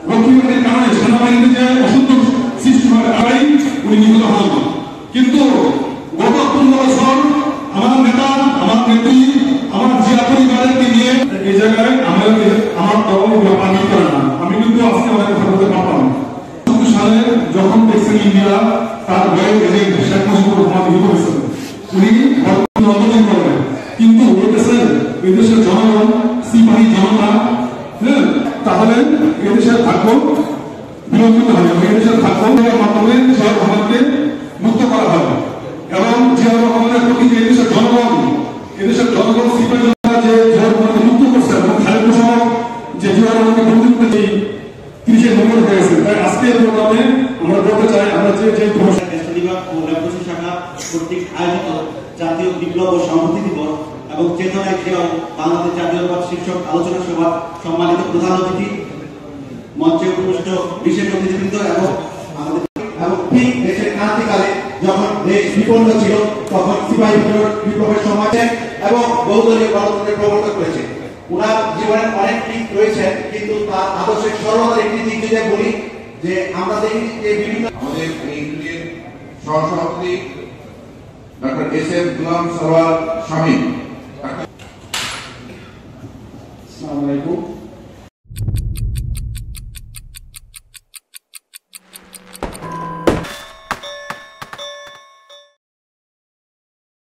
রক্ষী বাহিনীর কারণে সেনাবাহিনীতে যে অসন্তোষ সৃষ্টি হয় তারাই উনি নিহত হন। কিন্তু গত 15 বছর আমার নেতা, আমার নেত্রী, আমার জিয়া পরিবারকে নিয়ে এই জায়গায় আমার দল পানি করে না। আমি কিন্তু আজকে অনেক কথা বলতে পারতাম। সালে যখন দেখছেন ইন্ডিয়া তার বয়ে শেখ মুজিবুর রহমান নিহত হয়েছিল, উনি আন্দোলন করবেন, কিন্তু এদেশের জনগণ, সিপাহী জনতা, তাহলে এদেশে থাকবো বিলম্বিত হবে। এদেশের থাকবো মাধ্যমে জিয়া রহমানকে মুক্ত করা হবে এবং জিয়া রহমানের প্রতি যে এদেশের জনগণ সিপাহী জনতা যে জিয়া রহমানকে মুক্ত করছে এবং খালেদ সহ যে জিয়া রহমানকে বন্দী করতে 30 নম্বর হয়ে গেছে। তাই আজকে প্রোগ্রামে আমরা বলতে চাই, আমরা যে শাখা কর্তৃক আয়োজিত জাতীয় বিপ্লব ও সংহতি দিবস এবং চেতনায় খেয়াল বাংলাদেশ জাতীয়তাবাদ শীর্ষক আলোচনা সভা সম্মানিত প্রধান অতিথি, মঞ্চে উপবিষ্ট বিশেষ অতিথিবৃন্দ এবং ঠিক দেশের ক্রান্তিকালে যখন দেশ বিপন্ন ছিল তখন সিপাহী বিপ্লবের সময় এবং বহুদলীয় গণতন্ত্রের প্রবর্তন করেছে। উনার জীবনের অনেক দিক রয়েছে, কিন্তু তার আদর্শের সরলতার একটি দিক যদি বলি যে আমরা দেখি যে বিভিন্ন আমাদের এই ইউনিয়নের সহসভাপতি ডক্টর এস.এম. গুলাম সরওয়ার শামীম। আসসালামু আলাইকুম।